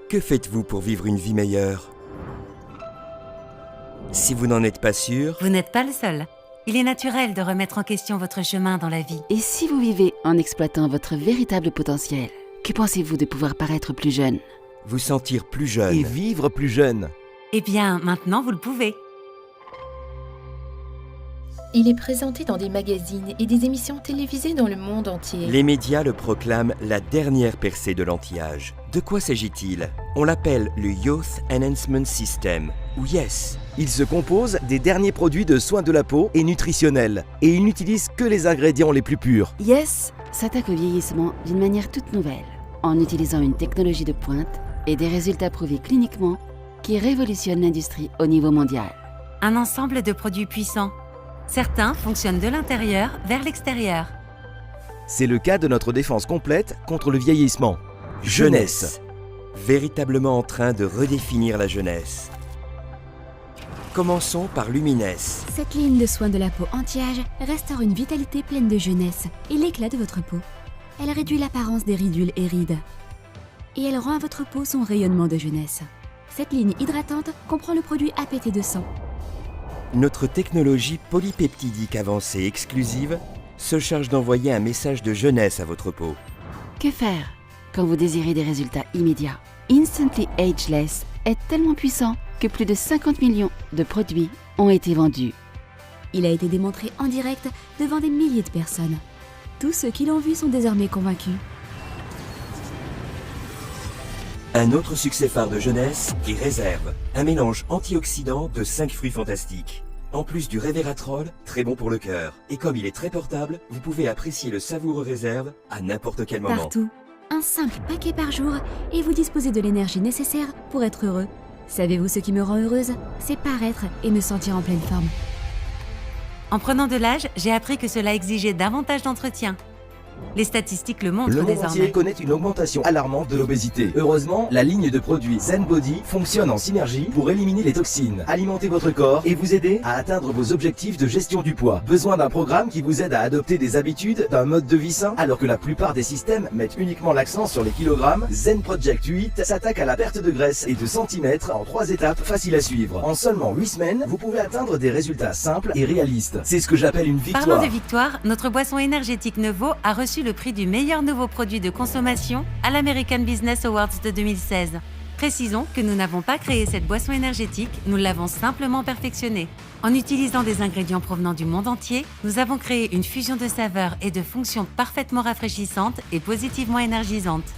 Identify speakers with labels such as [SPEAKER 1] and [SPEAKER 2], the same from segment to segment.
[SPEAKER 1] Que faites-vous pour vivre une vie meilleure? Si vous n'en êtes pas sûr,
[SPEAKER 2] Vous n'êtes pas le seul. Il est naturel de remettre en question votre chemin dans la vie.
[SPEAKER 3] Et si vous vivez en exploitant votre véritable potentiel, que pensez-vous de pouvoir paraître plus jeune?
[SPEAKER 1] vous sentir plus jeune,
[SPEAKER 4] Et vivre plus jeune.
[SPEAKER 2] Eh bien, maintenant vous le pouvez.
[SPEAKER 5] Il est présenté dans des magazines et des émissions télévisées dans le monde entier.
[SPEAKER 1] les médias le proclament la dernière percée de l'anti-âge. De quoi s'agit-il? On l'appelle le Youth Enhancement System, ou YES.
[SPEAKER 4] Il se compose des derniers produits de soins de la peau et nutritionnels. Et il n'utilise que les ingrédients les plus purs.
[SPEAKER 3] Yes s'attaque au vieillissement d'une manière toute nouvelle, en utilisant une technologie de pointe et des résultats prouvés cliniquement qui révolutionnent l'industrie au niveau mondial.
[SPEAKER 2] Un ensemble de produits puissants. Certains fonctionnent de l'intérieur vers l'extérieur.
[SPEAKER 4] C'est le cas de notre défense complète contre le vieillissement. Jeunesse.
[SPEAKER 1] Véritablement en train de redéfinir la jeunesse. Commençons par Lumines.
[SPEAKER 6] Cette ligne de soins de la peau anti-âge restaure une vitalité pleine de jeunesse et l'éclat de votre peau. Elle réduit l'apparence des ridules et rides. Et elle rend à votre peau son rayonnement de jeunesse. Cette ligne hydratante comprend le produit APT200.
[SPEAKER 1] Notre technologie polypeptidique avancée exclusive se charge d'envoyer un message de jeunesse à votre peau.
[SPEAKER 3] Que faire quand vous désirez des résultats immédiats? Instantly Ageless est tellement puissant que plus de 50 millions de produits ont été vendus.
[SPEAKER 6] Il a été démontré en direct devant des milliers de personnes. Tous ceux qui l'ont vu sont désormais convaincus.
[SPEAKER 1] Un autre succès phare de jeunesse est Réserve, un mélange antioxydant de 5 fruits fantastiques. En plus du Resveratrol, très bon pour le cœur. Et comme il est très portable, vous pouvez apprécier le savoureux Réserve à n'importe quel moment.
[SPEAKER 6] Partout. Un simple paquet par jour et vous disposez de l'énergie nécessaire pour être heureux. Savez-vous ce qui me rend heureuse? C'est paraître et me sentir en pleine forme.
[SPEAKER 2] En prenant de l'âge, j'ai appris que cela exigeait davantage d'entretien. Les statistiques le montrent
[SPEAKER 4] Le monde
[SPEAKER 2] désormais.
[SPEAKER 4] entier connaît une augmentation alarmante de l'obésité. Heureusement, la ligne de produits Zen Body fonctionne en synergie pour éliminer les toxines, alimenter votre corps et vous aider à atteindre vos objectifs de gestion du poids. Besoin d'un programme qui vous aide à adopter des habitudes, d'un mode de vie sain, alors que la plupart des systèmes mettent uniquement l'accent sur les kilogrammes. Zen Project 8 s'attaque à la perte de graisse et de centimètres en 3 étapes faciles à suivre. En seulement 8 semaines, vous pouvez atteindre des résultats simples et réalistes. C'est ce que j'appelle une victoire.
[SPEAKER 2] Parlant de victoire, notre boisson énergétique Nevo a reçu le prix du meilleur nouveau produit de consommation à l'American Business Awards de 2016. Précisons que nous n'avons pas créé cette boisson énergétique, nous l'avons simplement perfectionnée. En utilisant des ingrédients provenant du monde entier, nous avons créé une fusion de saveurs et de fonctions parfaitement rafraîchissantes et positivement énergisantes.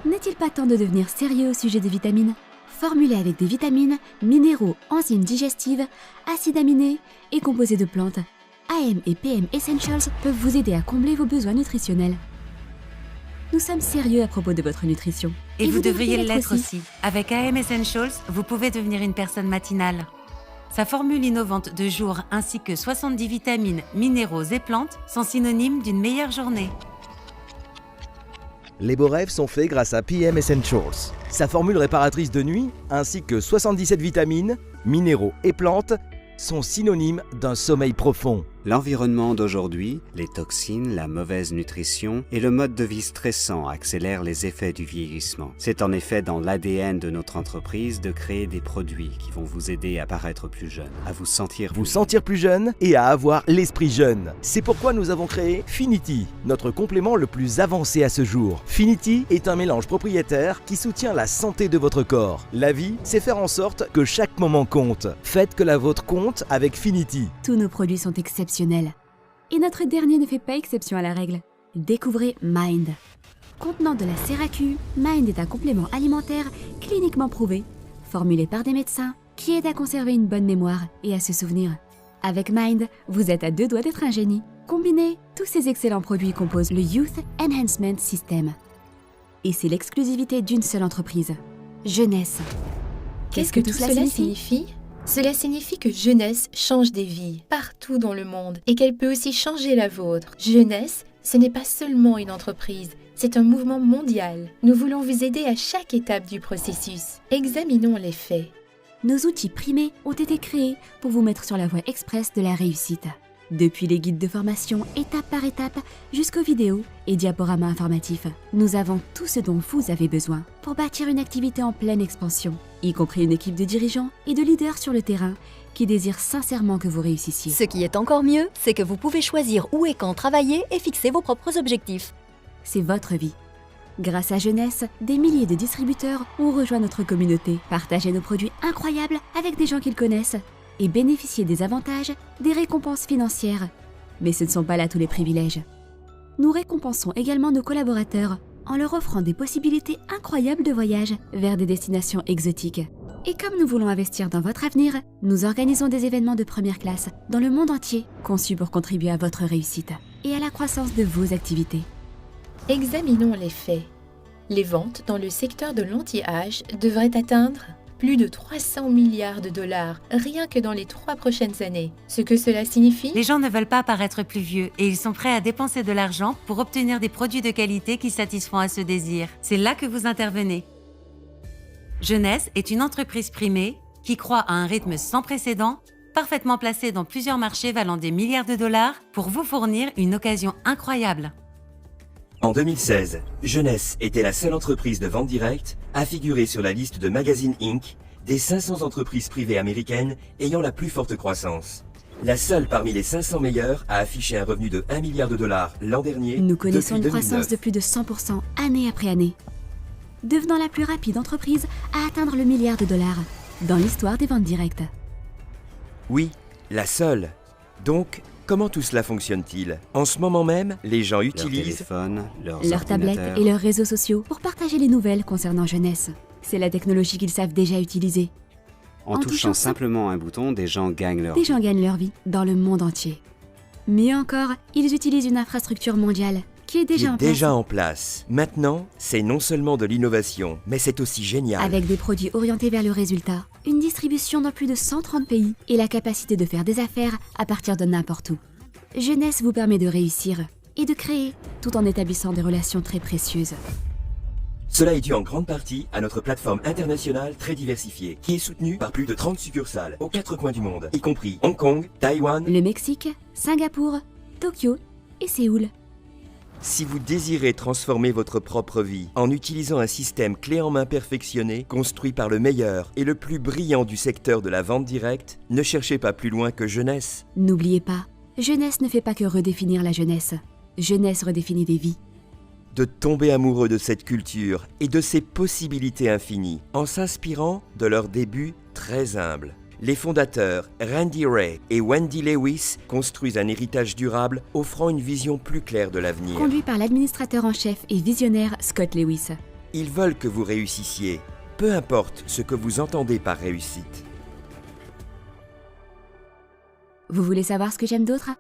[SPEAKER 6] N'est-il pas temps de devenir sérieux au sujet des vitamines? Formulé avec des vitamines, minéraux, enzymes digestives, acides aminés et composés de plantes, AM et PM Essentials peuvent vous aider à combler vos besoins nutritionnels. Nous sommes sérieux à propos de votre nutrition.
[SPEAKER 2] Et vous devriez l'être aussi. Avec AM Essentials, vous pouvez devenir une personne matinale. Sa formule innovante de jour ainsi que 70 vitamines, minéraux et plantes sont synonymes d'une meilleure journée.
[SPEAKER 4] Les beaux rêves sont faits grâce à PM Essentials. Sa formule réparatrice de nuit, ainsi que 77 vitamines, minéraux et plantes, sont synonymes d'un sommeil profond.
[SPEAKER 7] L'environnement d'aujourd'hui, les toxines, la mauvaise nutrition et le mode de vie stressant accélèrent les effets du vieillissement. C'est en effet dans l'ADN de notre entreprise de créer des produits qui vont vous aider à paraître plus jeune, à vous sentir
[SPEAKER 4] plus jeune et à avoir l'esprit jeune. C'est pourquoi nous avons créé Finity, notre complément le plus avancé à ce jour. Finity est un mélange propriétaire qui soutient la santé de votre corps. La vie, c'est faire en sorte que chaque moment compte. Faites que la vôtre compte avec Finity.
[SPEAKER 6] Tous nos produits sont exceptionnels. Et notre dernier ne fait pas exception à la règle. Découvrez Mind. Contenant de la CERAQ, Mind est un complément alimentaire cliniquement prouvé, formulé par des médecins, qui aide à conserver une bonne mémoire et à se souvenir. Avec Mind, vous êtes à 2 doigts d'être un génie. Combinés, tous ces excellents produits composent le Youth Enhancement System. Et c'est l'exclusivité d'une seule entreprise. Jeunesse.
[SPEAKER 5] Qu'est-ce que tout cela signifie? Cela signifie que Jeunesse change des vies partout dans le monde et qu'elle peut aussi changer la vôtre. Jeunesse, ce n'est pas seulement une entreprise, c'est un mouvement mondial. Nous voulons vous aider à chaque étape du processus. Examinons les faits.
[SPEAKER 6] Nos outils primés ont été créés pour vous mettre sur la voie express de la réussite. Depuis les guides de formation étape par étape jusqu'aux vidéos et diaporamas informatifs, nous avons tout ce dont vous avez besoin pour bâtir une activité en pleine expansion, y compris une équipe de dirigeants et de leaders sur le terrain qui désirent sincèrement que vous réussissiez.
[SPEAKER 8] Ce qui est encore mieux, c'est que vous pouvez choisir où et quand travailler et fixer vos propres objectifs.
[SPEAKER 6] C'est votre vie. Grâce à Jeunesse, des milliers de distributeurs ont rejoint notre communauté, partagé nos produits incroyables avec des gens qu'ils connaissent et bénéficier des avantages, des récompenses financières. Mais ce ne sont pas là tous les privilèges. Nous récompensons également nos collaborateurs en leur offrant des possibilités incroyables de voyage vers des destinations exotiques. Et comme nous voulons investir dans votre avenir, nous organisons des événements de première classe dans le monde entier, conçus pour contribuer à votre réussite et à la croissance de vos activités.
[SPEAKER 5] Examinons les faits. Les ventes dans le secteur de l'anti-âge devraient atteindre plus de 300 milliards de dollars, rien que dans les 3 prochaines années. Ce que cela signifie?
[SPEAKER 2] Les gens ne veulent pas paraître plus vieux et ils sont prêts à dépenser de l'argent pour obtenir des produits de qualité qui satisfont à ce désir. C'est là que vous intervenez. Jeunesse est une entreprise primée qui croît à un rythme sans précédent, parfaitement placée dans plusieurs marchés valant des milliards de dollars pour vous fournir une occasion incroyable.
[SPEAKER 1] En 2016, Jeunesse était la seule entreprise de vente directe à figurer sur la liste de Magazine Inc. des 500 entreprises privées américaines ayant la plus forte croissance. La seule parmi les 500 meilleures à afficher un revenu de 1 milliard de dollars l'an dernier.
[SPEAKER 6] Nous connaissons
[SPEAKER 1] depuis
[SPEAKER 6] une croissance
[SPEAKER 1] 2009.
[SPEAKER 6] de plus de 100% année après année, devenant la plus rapide entreprise à atteindre le milliard de dollars dans l'histoire des ventes directes.
[SPEAKER 1] Oui, la seule. Donc, comment tout cela fonctionne-t-il? En ce moment même, les gens
[SPEAKER 7] Leur
[SPEAKER 1] utilisent
[SPEAKER 7] téléphone, leurs
[SPEAKER 6] Leurs tablettes
[SPEAKER 7] ordinateurs.
[SPEAKER 6] et leurs réseaux sociaux pour partager les nouvelles concernant Jeunesse. C'est la technologie qu'ils savent déjà utiliser.
[SPEAKER 7] En
[SPEAKER 6] en
[SPEAKER 7] touchant
[SPEAKER 6] touchant
[SPEAKER 7] simplement un bouton, des gens gagnent leur
[SPEAKER 6] Des
[SPEAKER 7] vie.
[SPEAKER 6] gens gagnent leur vie dans le monde entier. Mieux encore, ils utilisent une infrastructure mondiale qui est
[SPEAKER 1] qui
[SPEAKER 6] déjà
[SPEAKER 1] est
[SPEAKER 6] en place.
[SPEAKER 1] déjà en place. Maintenant, c'est non seulement de l'innovation, mais c'est aussi génial.
[SPEAKER 6] Avec des produits orientés vers le résultat, une distribution dans plus de 130 pays et la capacité de faire des affaires à partir de n'importe où. Jeunesse vous permet de réussir et de créer tout en établissant des relations très précieuses.
[SPEAKER 1] Cela est dû en grande partie à notre plateforme internationale très diversifiée, qui est soutenue par plus de 30 succursales aux 4 coins du monde, y compris Hong Kong, Taïwan.
[SPEAKER 6] Le Mexique, Singapour, Tokyo et Séoul.
[SPEAKER 1] Si vous désirez transformer votre propre vie en utilisant un système clé en main perfectionné, construit par le meilleur et le plus brillant du secteur de la vente directe, ne cherchez pas plus loin que Jeunesse.
[SPEAKER 6] N'oubliez pas, Jeunesse ne fait pas que redéfinir la jeunesse. Jeunesse redéfinit des vies.
[SPEAKER 1] De tomber amoureux de cette culture et de ses possibilités infinies, en s'inspirant de leurs débuts très humbles. Les fondateurs Randy Ray et Wendy Lewis construisent un héritage durable offrant une vision plus claire de l'avenir.
[SPEAKER 6] Conduit par l'administrateur en chef et visionnaire Scott Lewis.
[SPEAKER 1] Ils veulent que vous réussissiez, peu importe ce que vous entendez par réussite.
[SPEAKER 6] Vous voulez savoir ce que j'aime d'autre?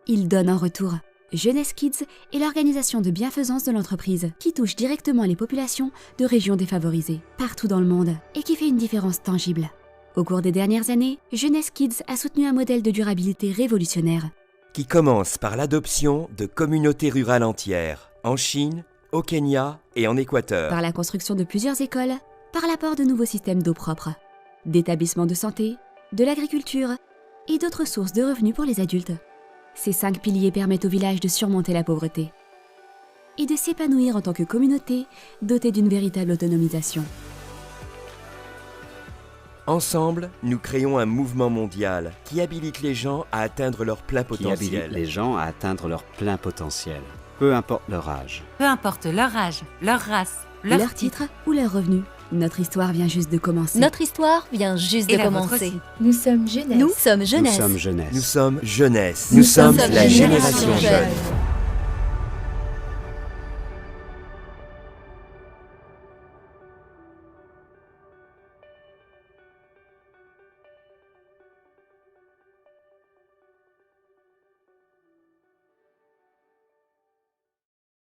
[SPEAKER 6] Ils donnent en retour. Jeunesse Kids est l'organisation de bienfaisance de l'entreprise qui touche directement les populations de régions défavorisées, partout dans le monde, et qui fait une différence tangible. Au cours des dernières années, Jeunesse Kids a soutenu un modèle de durabilité révolutionnaire.
[SPEAKER 1] Qui commence par l'adoption de communautés rurales entières, en Chine, au Kenya et en Équateur.
[SPEAKER 6] Par la construction de plusieurs écoles, par l'apport de nouveaux systèmes d'eau propre, d'établissements de santé, de l'agriculture et d'autres sources de revenus pour les adultes. Ces 5 piliers permettent au village de surmonter la pauvreté et de s'épanouir en tant que communauté dotée d'une véritable autonomisation.
[SPEAKER 1] Ensemble, nous créons un mouvement mondial qui habilite les gens à atteindre leur plein
[SPEAKER 7] qui habilitent
[SPEAKER 1] potentiel.
[SPEAKER 7] les gens à atteindre leur plein potentiel, peu importe leur âge.
[SPEAKER 2] Peu importe leur âge, leur race, leur
[SPEAKER 6] titre ou leur revenu, notre histoire vient juste de commencer.
[SPEAKER 8] Notre histoire vient juste
[SPEAKER 2] et
[SPEAKER 8] de
[SPEAKER 2] la vôtre
[SPEAKER 8] commencer.
[SPEAKER 2] aussi.
[SPEAKER 5] Nous sommes Jeunesse.
[SPEAKER 8] Nous sommes Jeunesse.
[SPEAKER 7] Nous sommes jeunesse.
[SPEAKER 1] Nous sommes Jeunesse.
[SPEAKER 8] Nous sommes
[SPEAKER 1] la génération jeune.